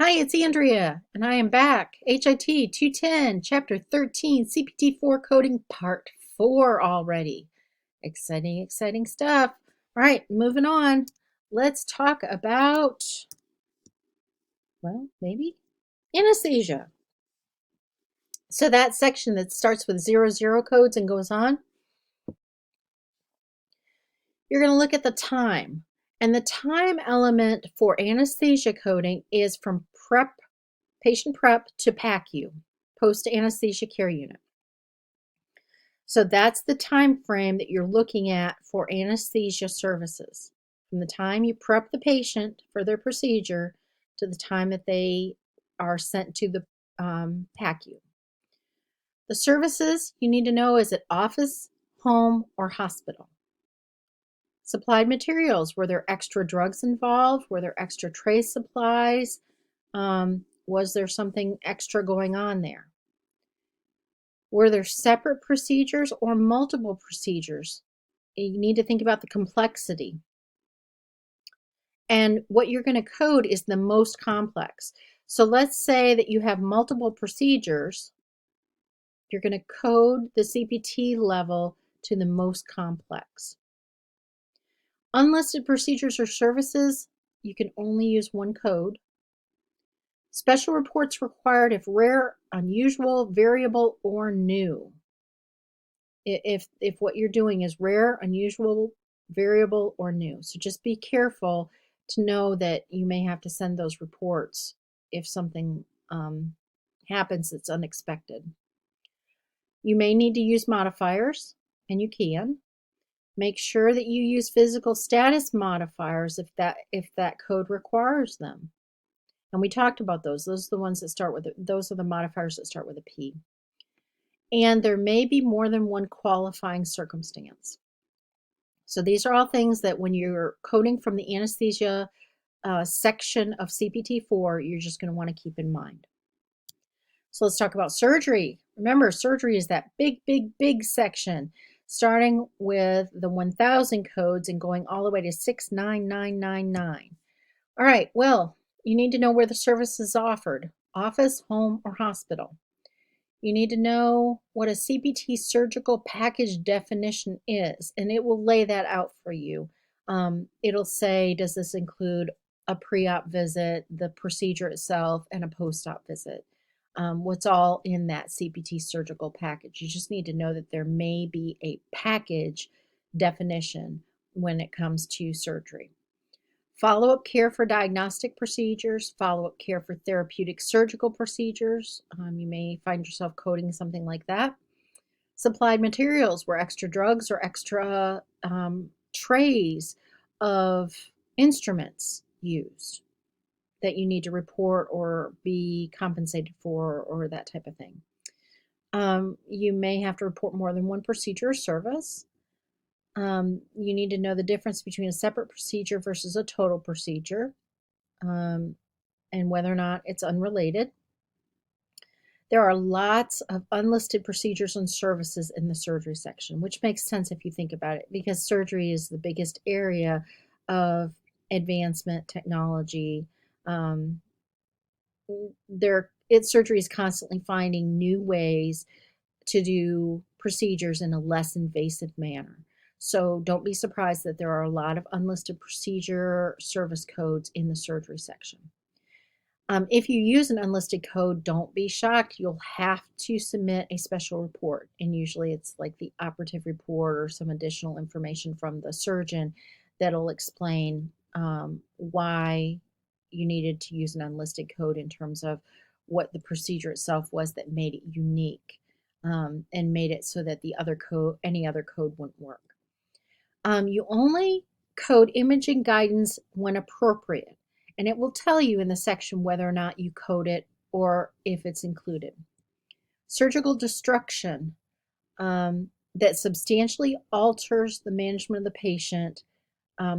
Hi, it's Andrea, and I am back. HIT 210, Chapter 13, CPT-4 Coding Part 4 already. Exciting, exciting stuff. All right, moving on. Let's talk about, well, maybe anesthesia. So that section that starts with 00 codes and goes on, you're going to look at the time. And the time element for anesthesia coding is from patient prep to PACU, post-anesthesia care unit. So that's the time frame that you're looking at for anesthesia services. From the time you prep the patient for their procedure to the time that they are sent to the PACU. The services you need to know, is it office, home, or hospital? Supplied materials, were there extra drugs involved? Were there extra trace supplies? Was there something extra going on there? Were there separate procedures or multiple procedures? You need to think about the complexity. And what you're going to code is the most complex. So let's say that you have multiple procedures. You're going to code the CPT level to the most complex. Unlisted procedures or services, you can only use one code. Special reports required if rare, unusual, variable, or new. If what you're doing is rare, unusual, variable, or new. So just be careful to know that you may have to send those reports if something happens that's unexpected. You may need to use modifiers, and you can. Make sure that you use physical status modifiers if that code requires them. And we talked about those. Those are the ones that start with those are the modifiers that start with a P. And there may be more than one qualifying circumstance. So these are all things that when you're coding from the anesthesia section of CPT-4, you're just going to want to keep in mind. So let's talk about surgery. Remember, surgery is that big, big, big section, starting with the 1000 codes and going all the way to 69999. All right, well, you need to know where the service is offered: office, home, or hospital. You need to know what a CPT surgical package definition is, and it will lay that out for you. It'll say, does this include a pre-op visit, the procedure itself, and a post-op visit? What's all in that CPT surgical package? You just need to know that there may be a package definition when it comes to surgery. Follow-up care for diagnostic procedures, follow-up care for therapeutic surgical procedures. You may find yourself coding something like that. Supplied materials were extra drugs or extra trays of instruments used that you need to report or be compensated for, or that type of thing. You may have to report more than one procedure or service. You need to know the difference between a separate procedure versus a total procedure, and whether or not it's unrelated. There are lots of unlisted procedures and services in the surgery section, which makes sense if you think about it, because surgery is the biggest area of advancement technology. Surgery is constantly finding new ways to do procedures in a less invasive manner. So don't be surprised that there are a lot of unlisted procedure service codes in the surgery section. If you use an unlisted code, don't be shocked. You'll have to submit a special report, and usually it's like the operative report or some additional information from the surgeon that'll explain why you needed to use an unlisted code in terms of what the procedure itself was that made it unique, and made it so that any other code wouldn't work. You only code imaging guidance when appropriate, and it will tell you in the section whether or not you code it or if it's included. Surgical destruction that substantially alters the management of the patient,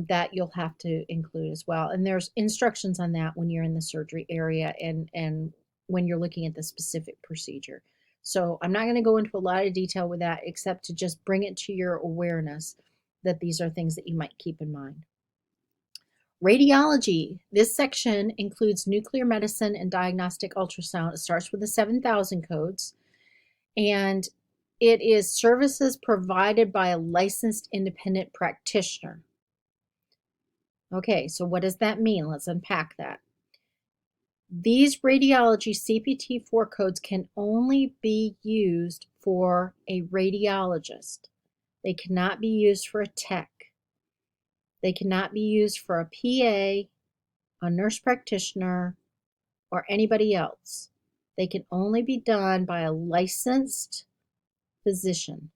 that you'll have to include as well. And there's instructions on that when you're in the surgery area and when you're looking at the specific procedure. So I'm not going to go into a lot of detail with that, except to just bring it to your awareness that these are things that you might keep in mind. Radiology. This section includes nuclear medicine and diagnostic ultrasound. It starts with the 7000 codes, and it is services provided by a licensed independent practitioner. Okay, so what does that mean? Let's unpack that. These radiology CPT-4 codes can only be used for a radiologist. They cannot be used for a tech. They cannot be used for a PA, a nurse practitioner, or anybody else. They can only be done by a licensed physician,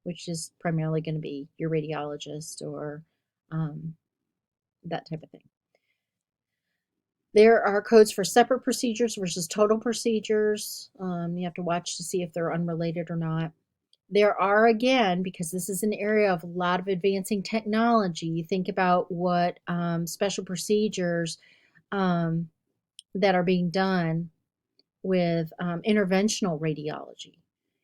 which is primarily going to be your radiologist or that type of thing. There are codes for separate procedures versus total procedures. You have to watch to see if they're unrelated or not. There are, again, because this is an area of a lot of advancing technology, you think about what special procedures that are being done with interventional radiology.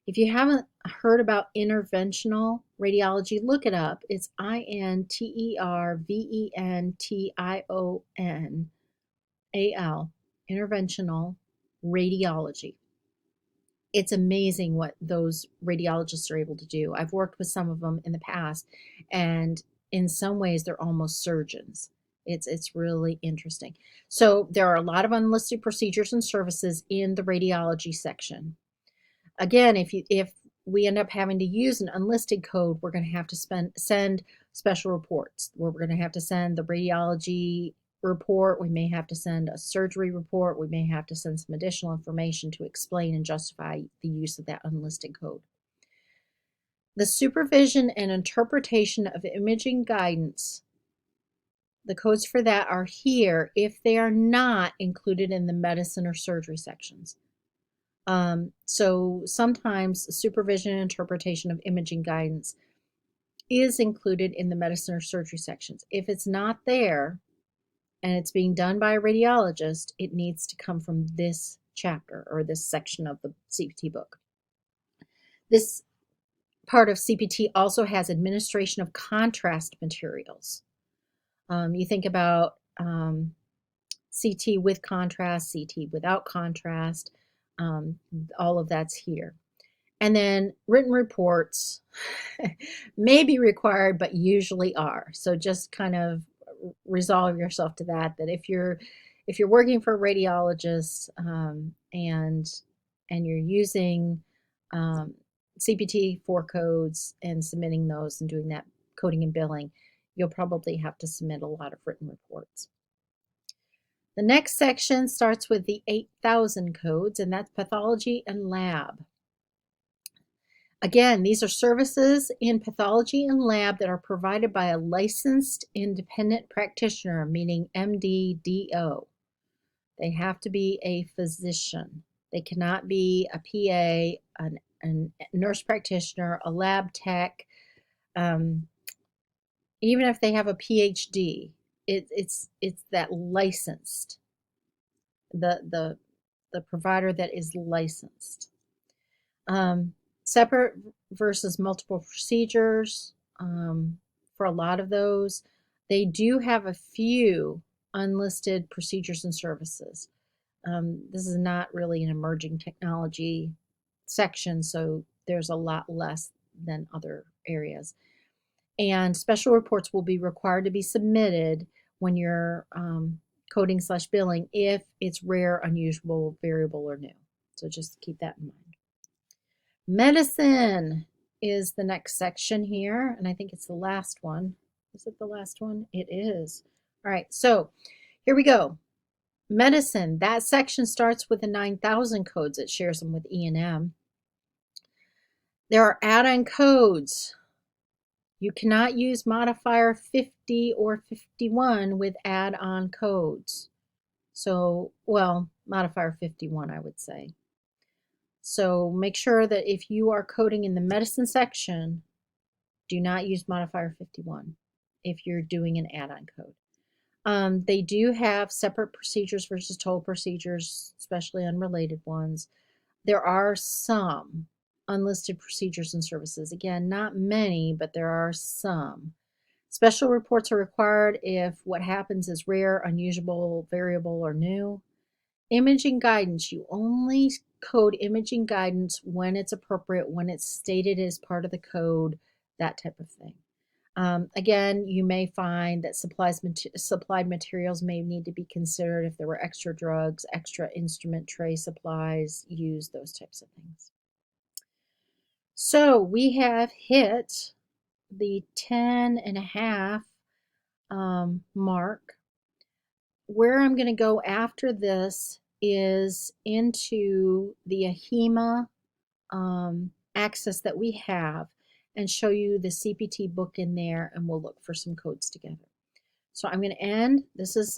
If you haven't heard about interventional radiology, look it up. It's INTERVENTIONAL, interventional radiology. It's amazing what those radiologists are able to do. I've worked with some of them in the past, and in some ways they're almost surgeons. It's really interesting. So there are a lot of unlisted procedures and services in the radiology section. Again, if we end up having to use an unlisted code, we're going to have to send special reports, where we're going to have to send the radiology report, we may have to send a surgery report, we may have to send some additional information to explain and justify the use of that unlisted code. The supervision and interpretation of imaging guidance, the codes for that are here if they are not included in the medicine or surgery sections. So sometimes supervision and interpretation of imaging guidance is included in the medicine or surgery sections. If it's not there, and it's being done by a radiologist, it needs to come from this chapter or this section of the CPT book. This part of CPT also has administration of contrast materials. You think about CT with contrast, CT without contrast, all of that's here. And then written reports may be required, but usually are. So just kind of resolve yourself to that if you're working for a radiologist and you're using CPT-4 codes and submitting those and doing that coding and billing, you'll probably have to submit a lot of written reports. The next section starts with the 8000 codes, and that's pathology and lab. Again, these are services in pathology and lab that are provided by a licensed independent practitioner, meaning MD-DO. They have to be a physician. They cannot be a PA, a nurse practitioner, a lab tech, even if they have a PhD. It's that licensed, the provider that is licensed. Separate versus multiple procedures, for a lot of those, they do have a few unlisted procedures and services. This is not really an emerging technology section, so there's a lot less than other areas. And special reports will be required to be submitted when you're coding/billing if it's rare, unusual, variable, or new. So just keep that in mind. Medicine is the next section here, and I think it's the last one. Is it the last one? It is. All right, so here we go. Medicine, that section starts with the 9000 codes. It shares them with E&M. There are add-on codes. You cannot use modifier 50 or 51 with add-on codes. So, well, modifier 51, I would say. So make sure that if you are coding in the medicine section, do not use modifier 51 if you're doing an add-on code. They do have separate procedures versus total procedures, especially unrelated ones. There are some unlisted procedures and services. Again, not many, but there are some. Special reports are required if what happens is rare, unusual, variable, or new. Imaging guidance, you only code imaging guidance when it's appropriate, when it's stated as part of the code, that type of thing. Again, you may find that supplied materials may need to be considered if there were extra drugs, extra instrument tray supplies used, those types of things. So we have hit the 10.5 mark. Where I'm going to go after this is into the AHEMA access that we have and show you the CPT book in there, and we'll look for some codes together. So I'm going to end. This is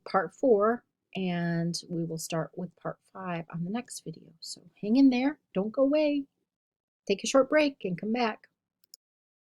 part 4, and we will start with part 5 on the next video. So hang in there. Don't go away. Take a short break and come back.